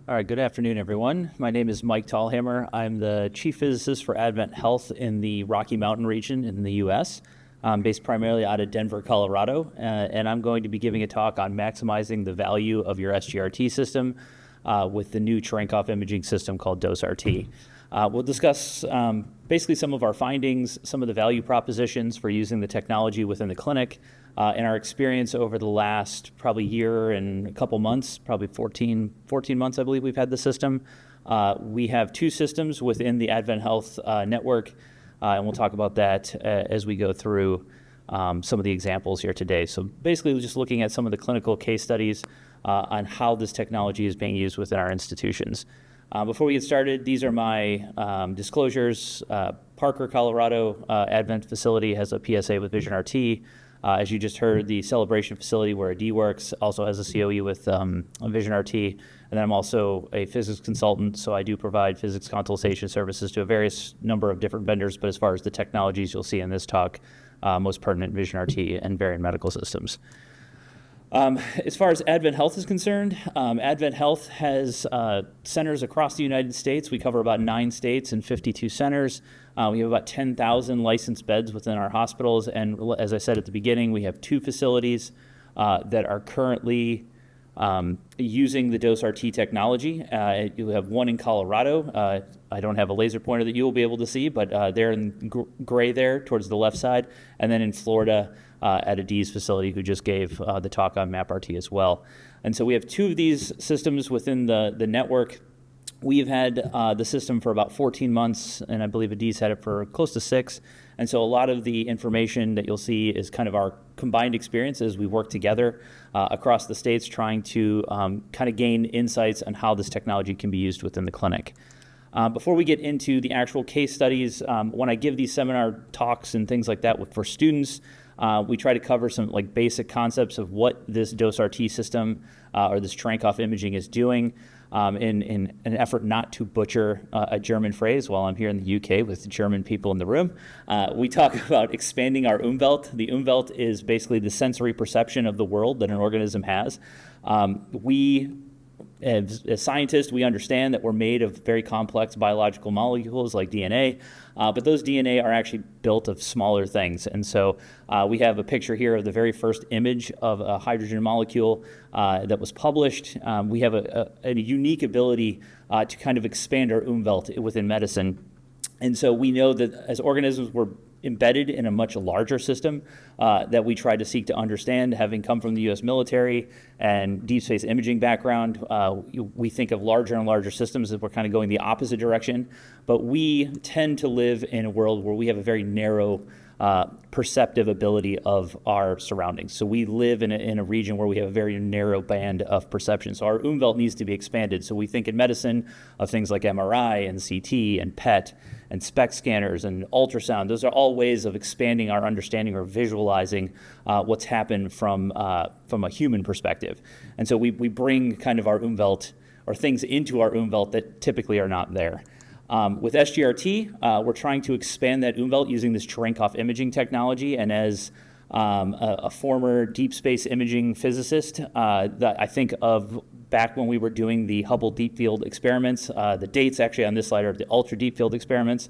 All right, good afternoon, everyone. My name is Mike Tallhamer. I'm the Chief Physicist for AdventHealth in the Rocky Mountain region in the U.S. I'm based primarily out of Denver, Colorado, and I'm going to be giving a talk on maximizing the value of your SGRT system with the new Cherenkov imaging system called DoseRT. We'll discuss basically some of our findings, some of the value propositions for using the technology within the clinic, and our experience over the last probably year and a couple months, probably 14 months, I believe we've had the system. We have two systems within the AdventHealth network, and we'll talk about that as we go through some of the examples here today. So basically, we're just looking at some of the clinical case studies on how this technology is being used within our institutions. Before we get started, these are my disclosures. Parker, Colorado Advent facility has a PSA with VisionRT. As you just heard, the Celebration facility where AD works also has a COE with VisionRT. And then I'm also a physics consultant, so I do provide physics consultation services to a various number of different vendors. But as far as the technologies you'll see in this talk, most pertinent VisionRT and Varian Medical Systems. As far as AdventHealth is concerned, AdventHealth has centers across the United States. We cover about 9 states and 52 centers. We have about 10,000 licensed beds within our hospitals. And as I said at the beginning, we have 2 facilities that are currently using the DoseRT technology. You have one in Colorado. I don't have a laser pointer that you will be able to see, but they're in gray there towards the left side. And then in Florida, at a D's facility who just gave the talk on MapRT as well. And so we have 2 of these systems within the network. We've had the system for about 14 months, and I believe Ad's had it for close to 6. And so a lot of the information that you'll see is kind of our combined experience as we work together across the states trying to kind of gain insights on how this technology can be used within the clinic. Before we get into the actual case studies, when I give these seminar talks and things like that for students, we try to cover some basic concepts of what this DoseRT system or this Cherenkov imaging is doing in an effort not to butcher a German phrase while I'm here in the UK with German people in the room. We talk about expanding our Umwelt. The Umwelt is basically the sensory perception of the world that an organism has. As scientists, we understand that we're made of very complex biological molecules like DNA, but those DNA are actually built of smaller things. And so we have a picture here of the very first image of a hydrogen molecule that was published. We have a unique ability to kind of expand our Umwelt within medicine. And so we know that as organisms, we're embedded in a much larger system that we try to seek to understand. Having come from the U.S. military and deep space imaging background, we think of larger and larger systems as we're kind of going the opposite direction. But we tend to live in a world where we have a very narrow perceptive ability of our surroundings. So we live in a region where we have a very narrow band of perception. So our Umwelt needs to be expanded. So we think in medicine of things like MRI and CT and PET and SPECT scanners and ultrasound. Those are all ways of expanding our understanding or visualizing what's happened from a human perspective. And so we bring kind of our Umwelt or things into our Umwelt that typically are not there. With SGRT, we're trying to expand that Umwelt using this Cherenkov imaging technology. And as a former deep space imaging physicist, that I think of back when we were doing the Hubble Deep Field experiments. The dates actually on this slide are the ultra deep field experiments.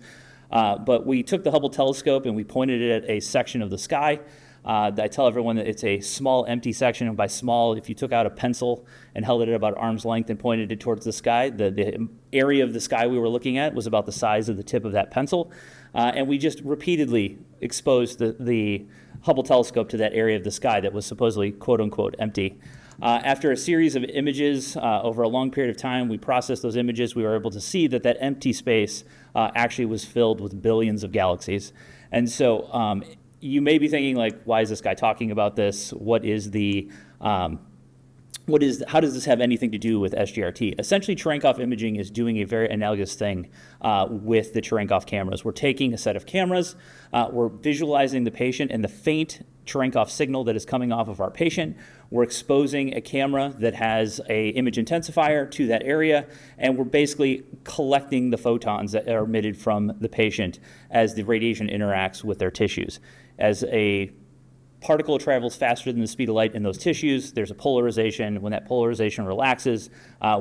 But we took the Hubble telescope and we pointed it at a section of the sky. I tell everyone that it's a small empty section, and by small, if you took out a pencil and held it at about arm's length and pointed it towards the sky, the area of the sky we were looking at was about the size of the tip of that pencil. And we just repeatedly exposed the Hubble telescope to that area of the sky that was supposedly quote-unquote empty. After a series of images over a long period of time, we processed those images. We were able to see that that empty space actually was filled with billions of galaxies. And so you may be thinking, why is this guy talking about this? How does this have anything to do with SGRT? Essentially, Cherenkov imaging is doing a very analogous thing with the Cherenkov cameras. We're taking a set of cameras, we're visualizing the patient and the faint Cherenkov signal that is coming off of our patient. We're exposing a camera that has an image intensifier to that area, and we're basically collecting the photons that are emitted from the patient as the radiation interacts with their tissues. As a particle travels faster than the speed of light in those tissues. There's a polarization. When that polarization relaxes,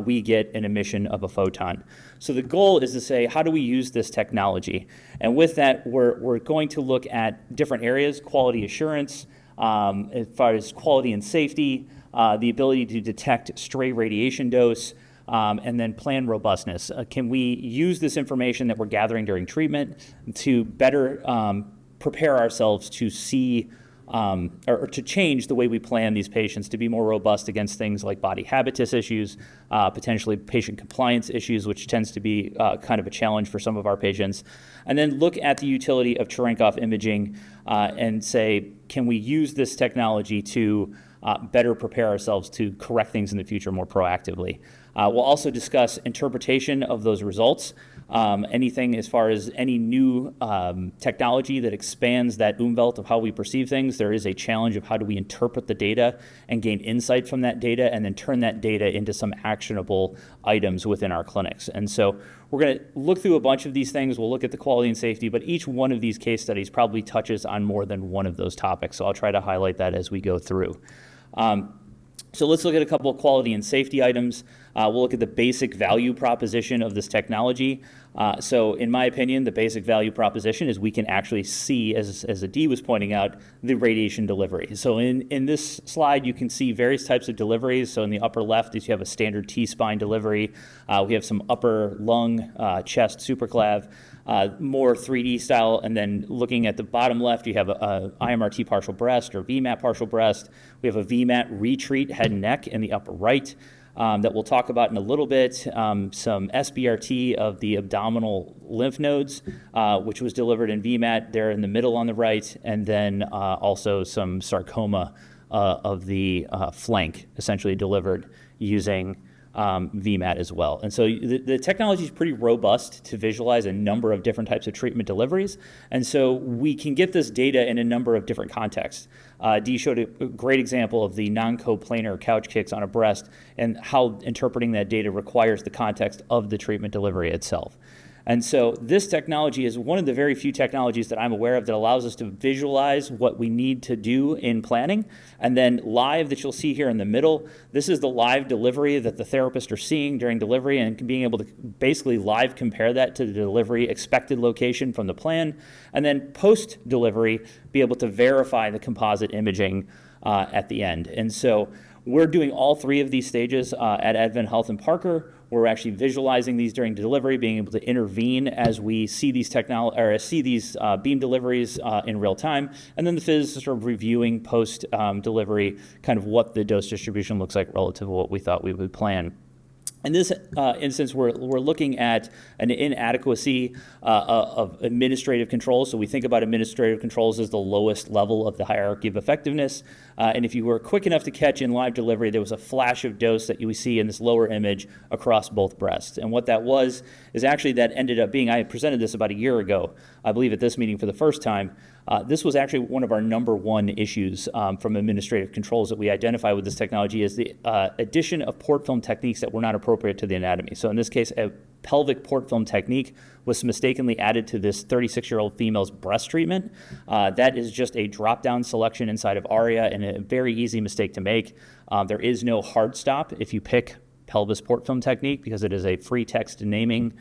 we get an emission of a photon. So the goal is to say, how do we use this technology? And with that, we're going to look at different areas: quality assurance, as far as quality and safety, the ability to detect stray radiation dose, and then plan robustness. Can we use this information that we're gathering during treatment to better prepare ourselves to see or to change the way we plan these patients to be more robust against things like body habitus issues, potentially patient compliance issues, which tends to be kind of a challenge for some of our patients. And then look at the utility of Cherenkov imaging and say, can we use this technology to better prepare ourselves to correct things in the future more proactively. We'll also discuss interpretation of those results, anything as far as any new technology that expands that Umwelt of how we perceive things. There is a challenge of how do we interpret the data and gain insight from that data and then turn that data into some actionable items within our clinics. And so we're going to look through a bunch of these things. We'll look at the quality and safety, but each one of these case studies probably touches on more than one of those topics. So I'll try to highlight that as we go through. So let's look at a couple of quality and safety items. We'll look at the basic value proposition of this technology. So in my opinion, the basic value proposition is we can actually see, as Adi was pointing out, the radiation delivery. So in this slide, you can see various types of deliveries. So in the upper left is you have a standard T-spine delivery. We have some upper lung, chest supraclav, more 3D style. And then looking at the bottom left, you have a IMRT partial breast or VMAT partial breast. We have a VMAT retreat head and neck in the upper right. That we'll talk about in a little bit, some SGRT of the abdominal lymph nodes, which was delivered in VMAT there in the middle on the right, and then also some sarcoma of the flank, essentially delivered using VMAT as well. And so the technology is pretty robust to visualize a number of different types of treatment deliveries. And so we can get this data in a number of different contexts. Dee showed a great example of the non-coplanar couch kicks on a breast and how interpreting that data requires the context of the treatment delivery itself. And so this technology is one of the very few technologies that I'm aware of that allows us to visualize what we need to do in planning. And then live that you'll see here in the middle, this is the live delivery that the therapists are seeing during delivery and being able to basically live compare that to the delivery expected location from the plan. And then post-delivery, be able to verify the composite imaging at the end. And so we're doing all three of these stages at AdventHealth and Parker. We're actually visualizing these during delivery, being able to intervene as we see these beam deliveries in real time, and then the physicists are reviewing post delivery kind of what the dose distribution looks like relative to what we thought we would plan. In this instance, we're looking at an inadequacy of administrative controls. So we think about administrative controls as the lowest level of the hierarchy of effectiveness. And if you were quick enough to catch in live delivery, there was a flash of dose that you see in this lower image across both breasts. And what that was is actually that ended up being, I presented this about a year ago, I believe at this meeting for the first time. This was actually one of our number one issues from administrative controls that we identify with this technology is the addition of port film techniques that were not appropriate to the anatomy. So in this case, a pelvic port film technique was mistakenly added to this 36-year-old female's breast treatment. That is just a drop-down selection inside of ARIA and a very easy mistake to make. There is no hard stop if you pick pelvis port film technique because it is a free text naming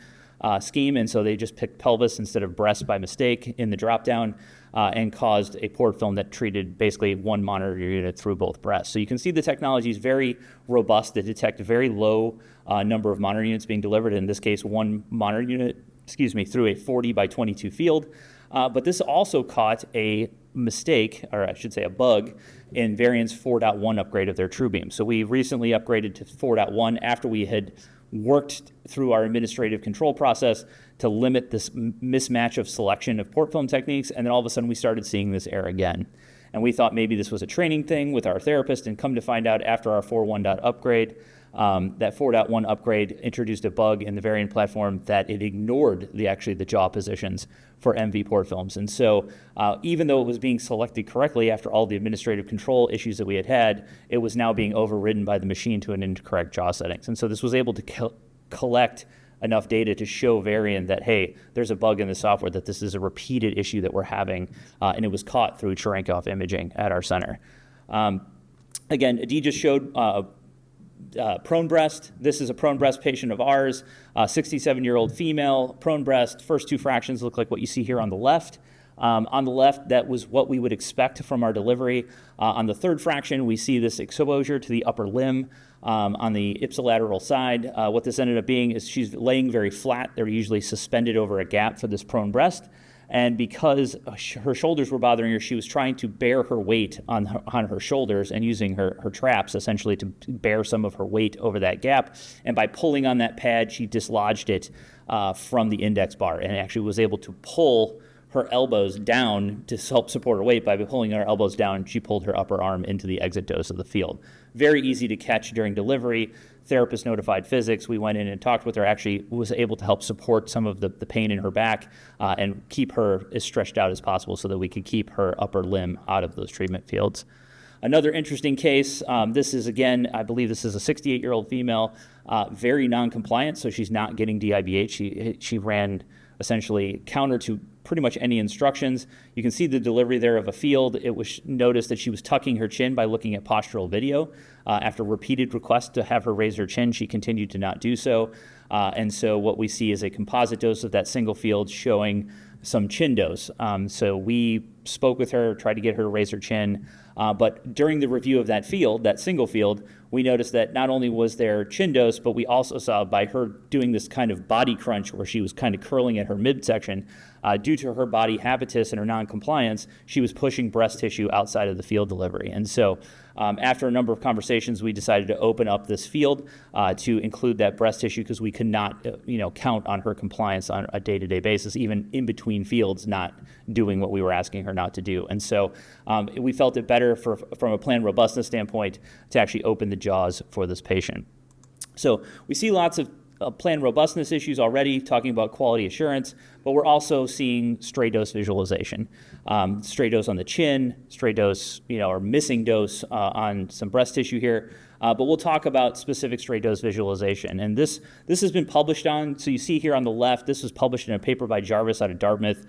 scheme, and so they just picked pelvis instead of breast by mistake in the drop-down and caused a port film that treated basically one monitor unit through both breasts. So you can see the technology is very robust to detect a very low number of monitor units being delivered, in this case one monitor unit, through a 40 by 22 field. But this also caught a mistake, or I should say a bug, in Varian's 4.1 upgrade of their TrueBeam. So we recently upgraded to 4.1 after we had worked through our administrative control process to limit this mismatch of selection of port film techniques, and then all of a sudden we started seeing this error again. And we thought maybe this was a training thing with our therapist, and come to find out after our 4.1 upgrade, that 4.1 upgrade introduced a bug in the Varian platform that it ignored the jaw positions for MV port films. And so even though it was being selected correctly after all the administrative control issues that we had, it was now being overridden by the machine to an incorrect jaw settings. And so this was able to collect enough data to show Varian that, hey, there's a bug in the software, that this is a repeated issue that we're having, and it was caught through Cherenkov imaging at our center. Again, Adi just showed prone breast. This is a prone breast patient of ours, 67-year-old female, prone breast. First two fractions look like what you see here on the left. On the left, that was what we would expect from our delivery. On the third fraction, we see this exposure to the upper limb on the ipsilateral side. What this ended up being is she's laying very flat. They're usually suspended over a gap for this prone breast. And because her shoulders were bothering her, she was trying to bear her weight on her shoulders and using her traps essentially to bear some of her weight over that gap. And by pulling on that pad, she dislodged it from the index bar and actually was able to pull her elbows down to help support her weight. By pulling her elbows down, she pulled her upper arm into the exit dose of the field. Very easy to catch during delivery. Therapist notified physics. We went in and talked with her, actually was able to help support some of the pain in her back and keep her as stretched out as possible so that we could keep her upper limb out of those treatment fields. Another interesting case, this is, again, I believe this is a 68-year-old female, very non-compliant, so she's not getting DIBH. She ran essentially counter to pretty much any instructions. You can see the delivery there of a field. It was noticed that she was tucking her chin by looking at postural video. After repeated requests to have her raise her chin, she continued to not do so. And so what we see is a composite dose of that single field showing some chin dose. So we spoke with her, tried to get her to raise her chin. But during the review of that field, that single field, we noticed that not only was there chin dose, but we also saw by her doing this kind of body crunch where she was kind of curling at her midsection, due to her body habitus and her non-compliance, she was pushing breast tissue outside of the field delivery. And so after a number of conversations, we decided to open up this field to include that breast tissue because we could not count on her compliance on a day-to-day basis, even in between fields, not doing what we were asking her not to do. And so we felt it better from a plan robustness standpoint to actually open the jaws for this patient. So we see lots of plan robustness issues already, talking about quality assurance, but we're also seeing stray dose visualization. Stray dose on the chin, stray dose, or missing dose on some breast tissue here. But we'll talk about specific stray dose visualization. And this has been published on, so you see here on the left, this was published in a paper by Jarvis out of Dartmouth,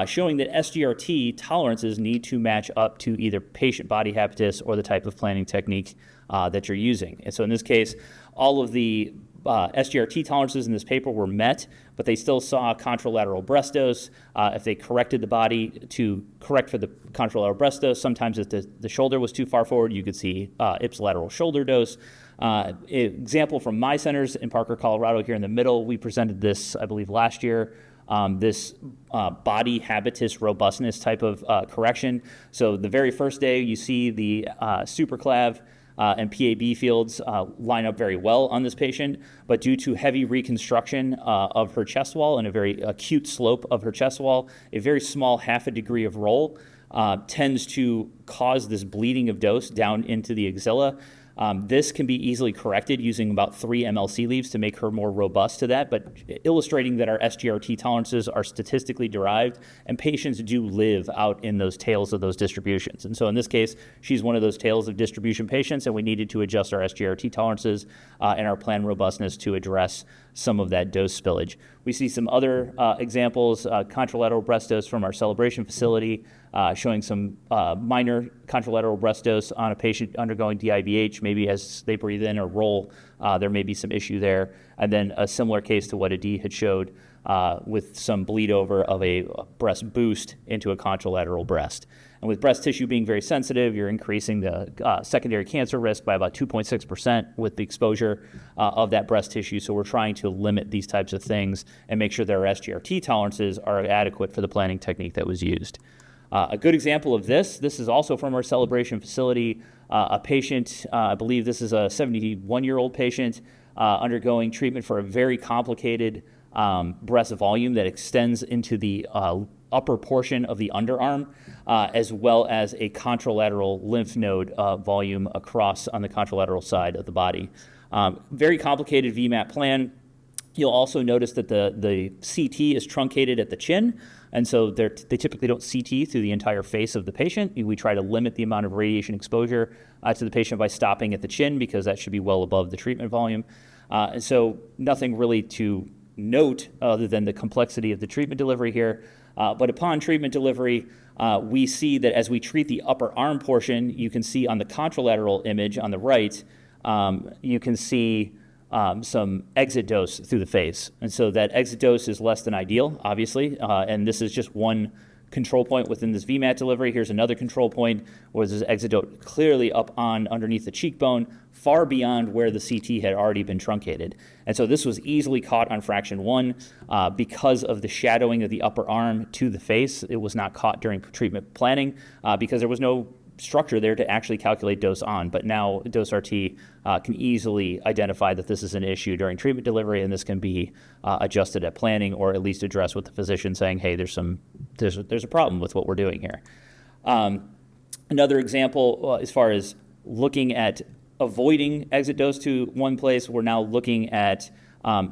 showing that SGRT tolerances need to match up to either patient body habitus or the type of planning technique that you're using. And so in this case, all of the SGRT tolerances in this paper were met, but they still saw contralateral breast dose. If they corrected the body to correct for the contralateral breast dose, sometimes if the shoulder was too far forward, you could see ipsilateral shoulder dose. Example from my centers in Parker, Colorado, here in the middle, we presented this, I believe, last year. This body habitus robustness type of correction. So the very first day, you see the superclav and PAB fields line up very well on this patient, but due to heavy reconstruction of her chest wall and a very acute slope of her chest wall, a very small half a degree of roll tends to cause this bleeding of dose down into the axilla. This can be easily corrected using about 3 MLC leaves to make her more robust to that, but illustrating that our SGRT tolerances are statistically derived and patients do live out in those tails of those distributions. And so in this case, she's one of those tails of distribution patients, and we needed to adjust our SGRT tolerances and our plan robustness to address some of that dose spillage. We see some other examples, contralateral breast dose from our Celebration facility, showing some minor contralateral breast dose on a patient undergoing DIBH. Maybe as they breathe in or roll, there may be some issue there. And then a similar case to what Adi had showed with some bleed over of a breast boost into a contralateral breast. And with breast tissue being very sensitive, you're increasing the secondary cancer risk by about 2.6% with the exposure of that breast tissue. So we're trying to limit these types of things and make sure that our SGRT tolerances are adequate for the planning technique that was used. A good example of this is also from our Celebration facility. A patient, I believe this is a 71-year-old patient undergoing treatment for a very complicated breast volume that extends into the upper portion of the underarm, as well as a contralateral lymph node volume across on the contralateral side of the body. Very complicated VMAT plan. You'll also notice that the CT is truncated at the chin, and so they typically don't CT through the entire face of the patient. We try to limit the amount of radiation exposure to the patient by stopping at the chin because that should be well above the treatment volume. And so nothing really to note other than the complexity of the treatment delivery here. But upon treatment delivery, we see that as we treat the upper arm portion, you can see on the contralateral image on the right, you can see some exit dose through the face. And so that exit dose is less than ideal, obviously, and this is just one control point within this VMAT delivery. Here's another control point where there's exit dose clearly up on underneath the cheekbone, far beyond where the CT had already been truncated. And so this was easily caught on fraction 1 because of the shadowing of the upper arm to the face. It was not caught during treatment planning because there was no structure there to actually calculate dose on, but now DoseRT can easily identify that this is an issue during treatment delivery, and this can be adjusted at planning or at least addressed with the physician saying, hey, there's a problem with what we're doing here. Another example, as far as looking at avoiding exit dose to one place, we're now looking at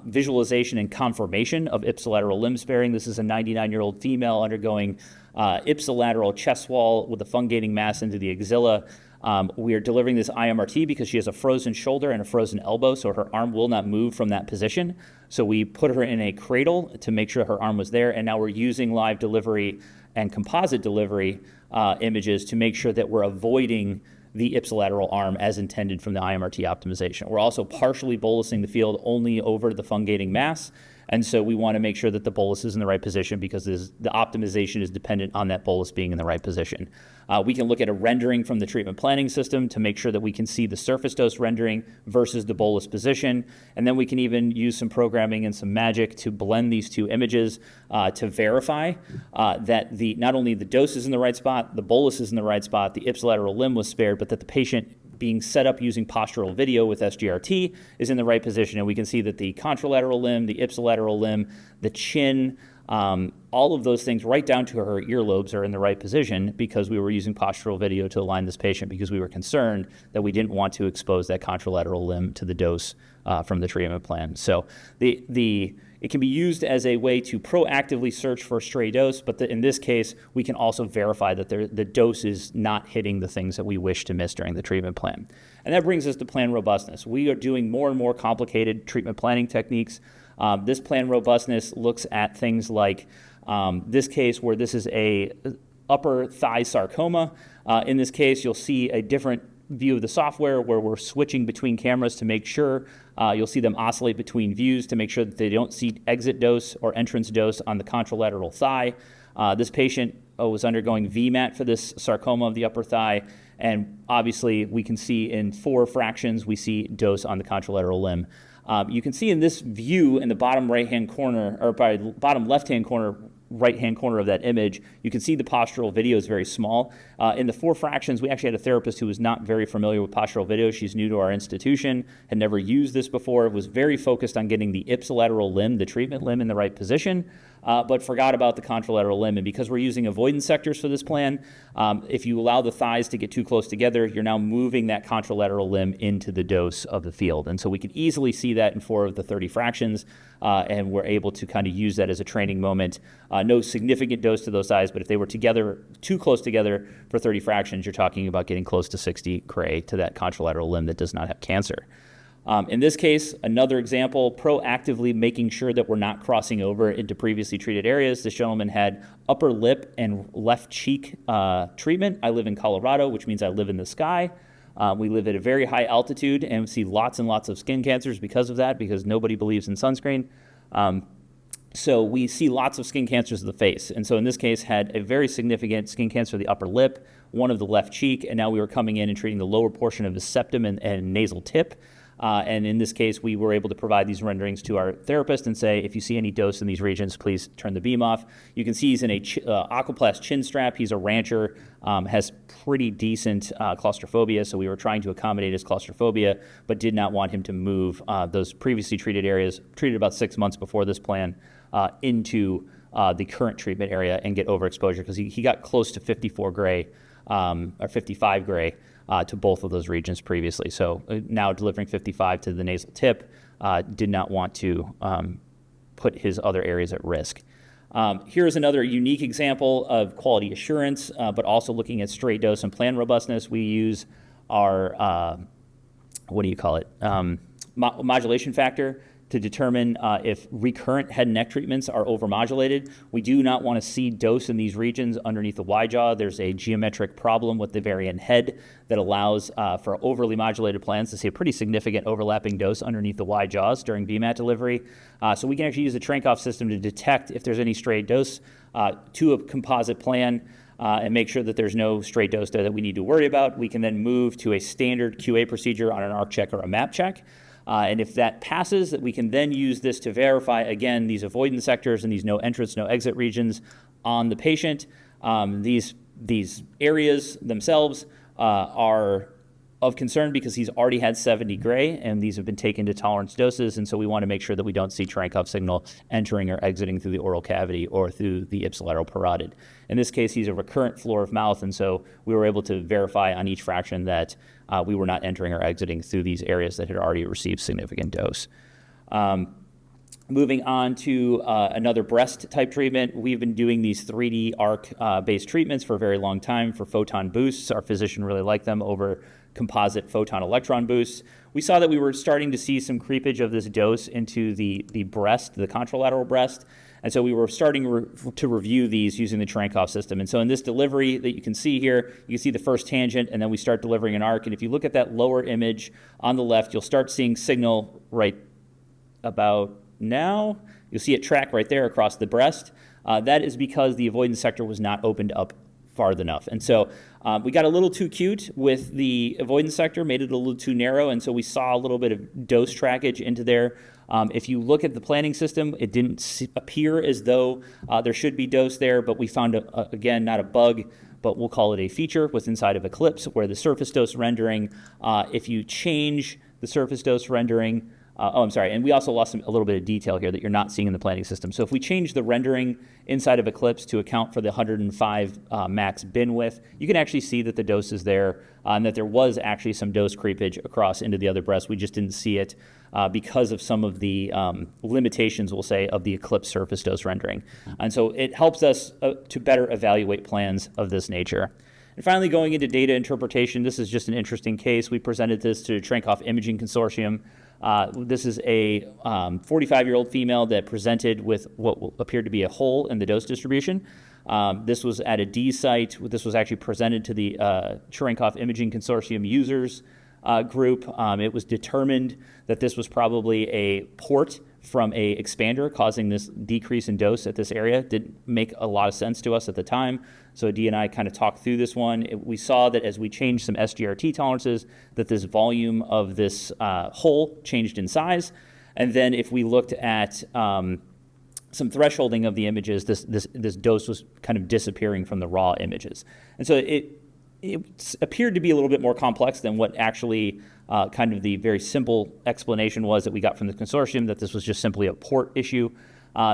visualization and confirmation of ipsilateral limb sparing. This is a 99-year-old female undergoing ipsilateral chest wall with a fungating mass into the axilla. We are delivering this IMRT because she has a frozen shoulder and a frozen elbow, so her arm will not move from that position. So we put her in a cradle to make sure her arm was there, and now we're using live delivery and composite delivery images to make sure that we're avoiding the ipsilateral arm as intended from the IMRT optimization. We're also partially bolusing the field only over the fungating mass, and so we want to make sure that the bolus is in the right position because the optimization is dependent on that bolus being in the right position. We can look at a rendering from the treatment planning system to make sure that we can see the surface dose rendering versus the bolus position, and then we can even use some programming and some magic to blend these two images to verify that not only the dose is in the right spot, the bolus is in the right spot, the ipsilateral limb was spared, but that the patient being set up using postural video with SGRT is in the right position. And we can see that the contralateral limb, the ipsilateral limb, the chin, all of those things right down to her earlobes are in the right position because we were using postural video to align this patient because we were concerned that we didn't want to expose that contralateral limb to the dose from the treatment plan. So it can be used as a way to proactively search for a stray dose, but in this case, we can also verify that the dose is not hitting the things that we wish to miss during the treatment plan. And that brings us to plan robustness. We are doing more and more complicated treatment planning techniques. This plan robustness looks at things like this case where this is a upper thigh sarcoma. In this case, you'll see a different view of the software where we're switching between cameras to make sure you'll see them oscillate between views to make sure that they don't see exit dose or entrance dose on the contralateral thigh. This patient was undergoing VMAT for this sarcoma of the upper thigh, and obviously we can see in 4 fractions we see dose on the contralateral limb. You can see in this view in the bottom right-hand corner, or by bottom left-hand corner, right-hand corner of that image, you can see the postural video is very small. In the 4 fractions, we actually had a therapist who was not very familiar with postural video. She's new to our institution, had never used this before, was very focused on getting the ipsilateral limb, the treatment limb, in the right position, but forgot about the contralateral limb. And because we're using avoidance sectors for this plan, if you allow the thighs to get too close together, you're now moving that contralateral limb into the dose of the field. And so we could easily see that in 4 of the 30 fractions, and we're able to kind of use that as a training moment. No significant dose to those thighs, but if they were together, too close together for 30 fractions, you're talking about getting close to 60 Gray to that contralateral limb that does not have cancer. In this case, another example, proactively making sure that we're not crossing over into previously treated areas. This gentleman had upper lip and left cheek treatment. I live in Colorado, which means I live in the sky. We live at a very high altitude and see lots and lots of skin cancers because of that, because nobody believes in sunscreen. So we see lots of skin cancers of the face. And so in this case, had a very significant skin cancer of the upper lip, one of the left cheek, and now we were coming in and treating the lower portion of the septum and nasal tip. And in this case, we were able to provide these renderings to our therapist and say, if you see any dose in these regions, please turn the beam off. You can see he's in a aquaplast chin strap. He's a rancher, has pretty decent claustrophobia, so we were trying to accommodate his claustrophobia, but did not want him to move those previously treated areas, treated about 6 months before this plan, into the current treatment area and get overexposure, because he got close to 54 Gray or 55 Gray to both of those regions previously. So now delivering 55 to the nasal tip, did not want to put his other areas at risk. Here's another unique example of quality assurance, but also looking at straight dose and plan robustness. We use our, modulation factor to determine if recurrent head and neck treatments are overmodulated. We do not want to see dose in these regions underneath the Y-jaw. There's a geometric problem with the variant head that allows for overly modulated plans to see a pretty significant overlapping dose underneath the Y-jaws during VMAT delivery. So we can actually use the Trankov system to detect if there's any stray dose to a composite plan and make sure that there's no stray dose there that we need to worry about. We can then move to a standard QA procedure on an arc check or a map check. And if that passes, that we can then use this to verify, again, these avoidance sectors and these no entrance, no exit regions on the patient. These areas themselves are of concern because he's already had 70 gray, and these have been taken to tolerance doses, and so we want to make sure that we don't see Trankov signal entering or exiting through the oral cavity or through the ipsilateral parotid. In this case, he's a recurrent floor of mouth, and so we were able to verify on each fraction that we were not entering or exiting through these areas that had already received significant dose. Moving on to another breast type treatment, we've been doing these 3D arc based treatments for a very long time for photon boosts. Our physician really liked them over composite photon electron boosts. We saw that we were starting to see some creepage of this dose into the breast, the contralateral breast. And so we were starting to review these using the Trankov system. And so in this delivery that you can see here, you can see the first tangent, and then we start delivering an arc. And if you look at that lower image on the left, you'll start seeing signal right about now. You'll see it track right there across the breast. That is because the avoidance sector was not opened up far enough. And so we got a little too cute with the avoidance sector, made it a little too narrow, and so we saw a little bit of dose trackage into there. If you look at the planning system, it didn't appear as though there should be dose there, but we found, again, not a bug, but we'll call it a feature with inside of Eclipse, where the surface dose rendering, if you change the surface dose rendering, and we also lost a little bit of detail here that you're not seeing in the planning system. So if we change the rendering inside of Eclipse to account for the 105 max bin width, you can actually see that the dose is there and that there was actually some dose creepage across into the other breast. We just didn't see it because of some of the limitations, we'll say, of the Eclipse surface dose rendering. And so it helps us to better evaluate plans of this nature. And finally, going into data interpretation, this is just an interesting case. We presented this to Trankov Imaging Consortium. This is a 45-year-old female that presented with what appeared to be a hole in the dose distribution. This was at a D site. This was actually presented to the Trankov Imaging Consortium users group. It was determined that this was probably a port from a expander causing this decrease in dose at this area. Didn't make a lot of sense to us at the time. So Dee and I kind of talked through this one. We saw that as we changed some SGRT tolerances, that this volume of this hole changed in size. And then if we looked at some thresholding of the images, this dose was kind of disappearing from the raw images. And so it appeared to be a little bit more complex than what actually kind of the very simple explanation was that we got from the consortium, that this was just simply a port issue.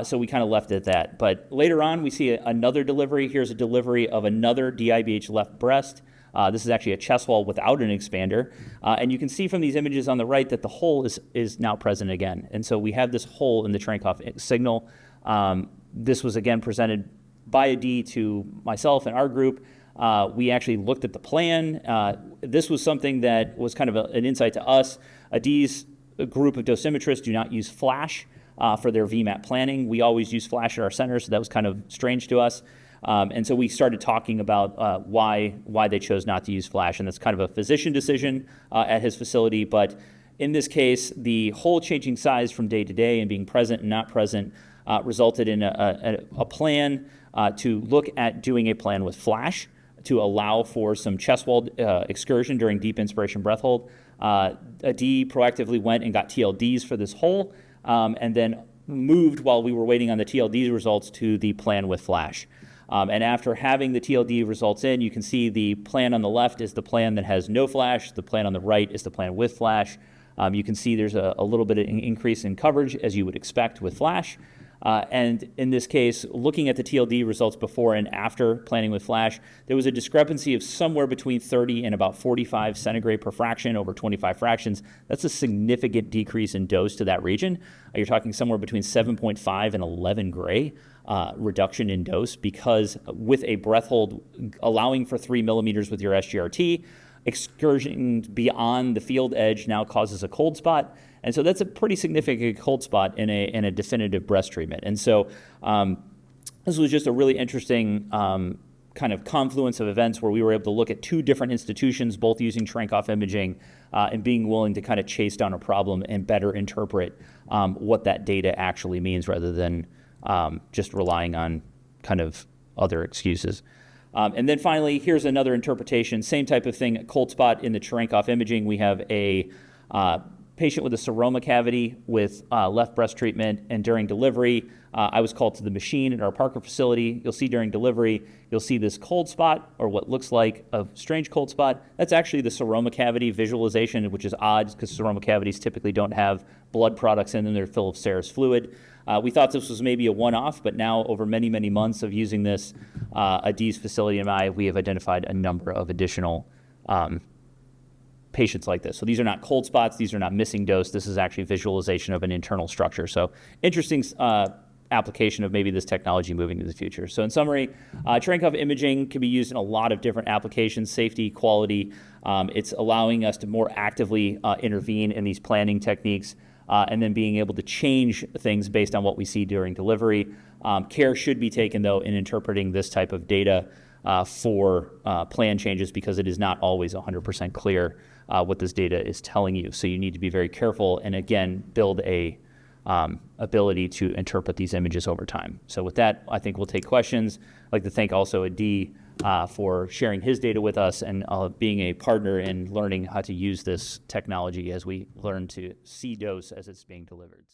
So we kind of left it at that. But later on, we see another delivery. Here's a delivery of another DIBH left breast. This is actually a chest wall without an expander. And you can see from these images on the right that the hole is now present again. And so we have this hole in the Trankov signal. This was, again, presented by a D to myself and our group. We actually looked at the plan. This was something that was kind of an insight to us. A D's group of dosimetrists do not use flash for their VMAT planning. We always use flash at our center, so that was kind of strange to us. And so we started talking about why they chose not to use flash, and that's kind of a physician decision at his facility. But in this case, the hole changing size from day to day and being present and not present resulted in a plan to look at doing a plan with flash to allow for some chest wall excursion during deep inspiration breath hold. A D proactively went and got TLDs for this hole and then moved while we were waiting on the TLD results to the plan with flash. And after having the TLD results in, you can see the plan on the left is the plan that has no flash. The plan on the right is the plan with flash. You can see there's a little bit of an increase in coverage, as you would expect with flash. And in this case, looking at the TLD results before and after planning with flash, there was a discrepancy of somewhere between 30 and about 45 centigrade per fraction over 25 fractions. That's a significant decrease in dose to that region. You're talking somewhere between 7.5 and 11 gray reduction in dose, because with a breath hold allowing for 3 millimeters with your SGRT, excursion beyond the field edge now causes a cold spot. And so that's a pretty significant cold spot in a definitive breast treatment. And so this was just a really interesting kind of confluence of events where we were able to look at two different institutions, both using shrink-off imaging and being willing to kind of chase down a problem and better interpret what that data actually means rather than just relying on kind of other excuses. And then finally, here's another interpretation, same type of thing, a cold spot in the shrink-off imaging. We have a patient with a seroma cavity with left breast treatment, and during delivery, I was called to the machine at our Parker facility. You'll see during delivery, you'll see this cold spot, or what looks like a strange cold spot. That's actually the seroma cavity visualization, which is odd because seroma cavities typically don't have blood products in them. They're full of serous fluid. We thought this was maybe a one-off, but now over many, many months of using this at Dee's facility and we have identified a number of additional patients like this. So these are not cold spots. These are not missing dose. This is actually visualization of an internal structure. So interesting application of maybe this technology moving to the future. So in summary, shrink-off imaging can be used in a lot of different applications, safety, quality. It's allowing us to more actively intervene in these planning techniques and then being able to change things based on what we see during delivery. Care should be taken, though, in interpreting this type of data for plan changes because it is not always 100% clear what this data is telling you. So you need to be very careful and, again, build a ability to interpret these images over time. So with that, I think we'll take questions. I'd like to thank also Adi for sharing his data with us and being a partner in learning how to use this technology as we learn to see dose as it's being delivered.